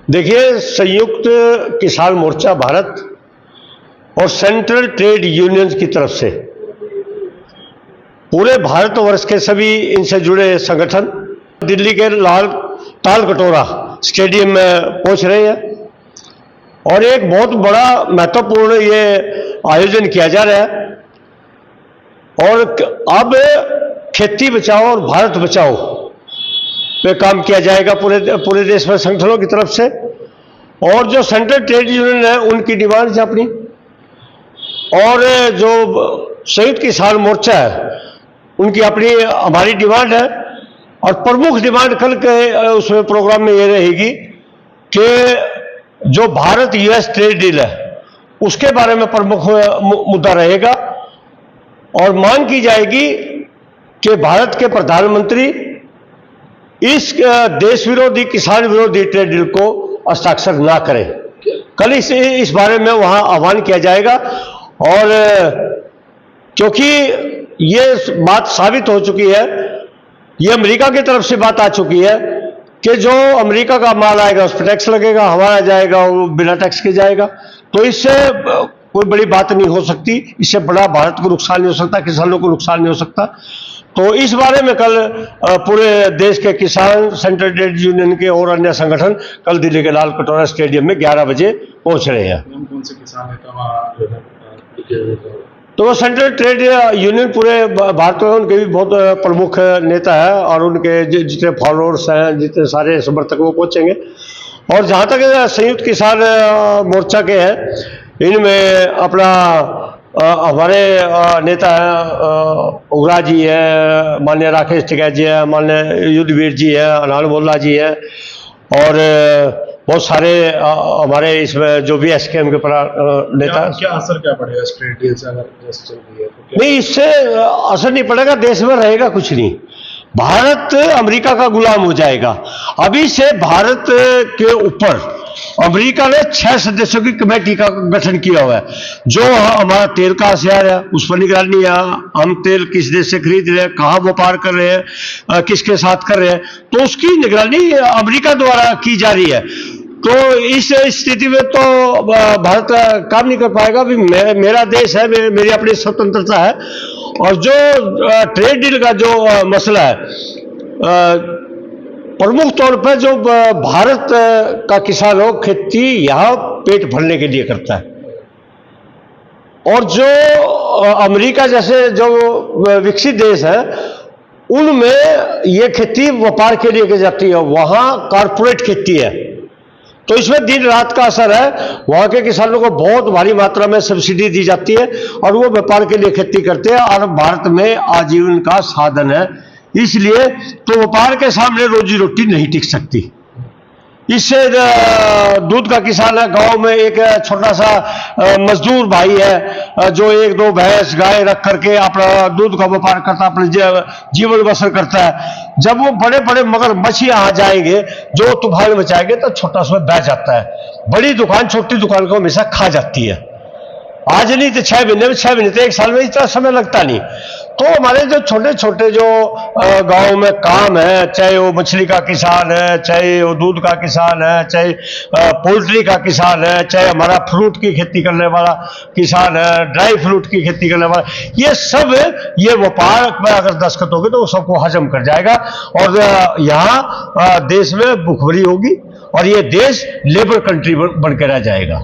देखिए, संयुक्त किसान मोर्चा भारत और सेंट्रल ट्रेड यूनियंस की तरफ से पूरे भारतवर्ष के सभी इनसे जुड़े संगठन दिल्ली के लाल तालकटोरा स्टेडियम में पहुंच रहे हैं और एक बहुत बड़ा महत्वपूर्ण ये आयोजन किया जा रहा है। और अब खेती बचाओ और भारत बचाओ पे काम किया जाएगा पूरे देश में संगठनों की तरफ से। और जो सेंट्रल ट्रेड यूनियन है उनकी डिमांड है अपनी, और जो संयुक्त किसान मोर्चा है उनकी अपनी हमारी डिमांड है। और प्रमुख डिमांड कल के उसमें प्रोग्राम में ये रहेगी कि जो भारत यूएस ट्रेड डील है उसके बारे में प्रमुख मुद्दा रहेगा। और मांग की जाएगी कि भारत के प्रधानमंत्री इस देश विरोधी किसान विरोधी ट्रेड डील को हस्ताक्षर ना करें। कल इस बारे में वहां आह्वान किया जाएगा। और क्योंकि ये बात साबित हो चुकी है, ये अमेरिका की तरफ से बात आ चुकी है कि जो अमेरिका का माल आएगा उस पर टैक्स लगेगा, हमारा जाएगा वो बिना टैक्स के जाएगा। तो इससे कोई बड़ी बात नहीं हो सकती, इससे बड़ा भारत को नुकसान नहीं हो सकता, किसानों को नुकसान नहीं हो सकता। तो इस बारे में कल पूरे देश के किसान, सेंट्रल ट्रेड यूनियन के और अन्य संगठन कल दिल्ली के लाल कटोरा स्टेडियम में 11 बजे पहुंच रहे हैं। कौन से किसान नेता? तो सेंट्रल ट्रेड यूनियन पूरे भारत में उनके भी बहुत प्रमुख नेता है और उनके जितने फॉलोअर्स हैं, जितने सारे समर्थक वो पहुंचेंगे। और जहां तक संयुक्त किसान मोर्चा के हैं, इनमें अपना हमारे नेता हैं उग्रा जी है, माननीय राकेश टिकैत जी है, माननीय युद्धवीर जी है, अनाल मोल्ला जी है, और बहुत सारे हमारे इसमें जो भी एसकेएम के नेता। क्या असर क्या पड़ेगा इस ट्रेड डील से अगर चल रही है तो? नहीं, इससे असर नहीं पड़ेगा, देश में रहेगा कुछ नहीं। भारत अमेरिका का गुलाम हो जाएगा। अभी से भारत के ऊपर अमेरिका ने 6 सदस्यों की कमेटी का गठन किया हुआ है, जो हमारा तेल कहां से आ रहा है उस पर निगरानी है, हम तेल किस देश से खरीद रहे हैं, कहां व्यापार कर रहे हैं, किसके साथ कर रहे हैं, तो उसकी निगरानी अमेरिका द्वारा की जा रही है। तो इस स्थिति में तो भारत काम नहीं कर पाएगा। भी मेरा देश है, मेरी अपनी स्वतंत्रता है। और जो ट्रेड डील का जो मसला है, प्रमुख तौर पर जो भारत का किसान हो खेती यहां पेट भरने के लिए करता है, और जो अमेरिका जैसे जो विकसित देश है उनमें ये खेती व्यापार के लिए की जाती है, वहां कॉर्पोरेट खेती है। तो इसमें दिन रात का असर है। वहां के किसानों को बहुत भारी मात्रा में सब्सिडी दी जाती है और वो व्यापार के लिए खेती करते हैं, और भारत में आजीवन का साधन है। इसलिए तो व्यापार के सामने रोजी रोटी नहीं टिक सकती। इससे दूध का किसान है, गांव में एक छोटा सा मजदूर भाई है जो 1-2 भैंस गाय रख करके अपना दूध का व्यापार करता, अपने जीवन बसर करता है। जब वो बड़े बड़े मगर मछियां आ जाएंगे जो तूफान मचाएंगे तो छोटा सा बह जाता है। बड़ी दुकान छोटी दुकान को हमेशा खा जाती है। आज नहीं तो 6 महीने में, 6 महीने तो 1 साल में इतना समय लगता नहीं। तो हमारे जो छोटे छोटे जो गांव में काम है, चाहे वो मछली का किसान है, चाहे वो दूध का किसान है, चाहे पोल्ट्री का किसान है, चाहे हमारा फ्रूट की खेती करने वाला किसान है, ड्राई फ्रूट की खेती करने वाला, ये सब ये व्यापार में अगर दस्तखत होगी तो वो सबको हजम कर जाएगा। और यहाँ देश में भुखमरी होगी और ये देश लेबर कंट्री बन के रह जाएगा।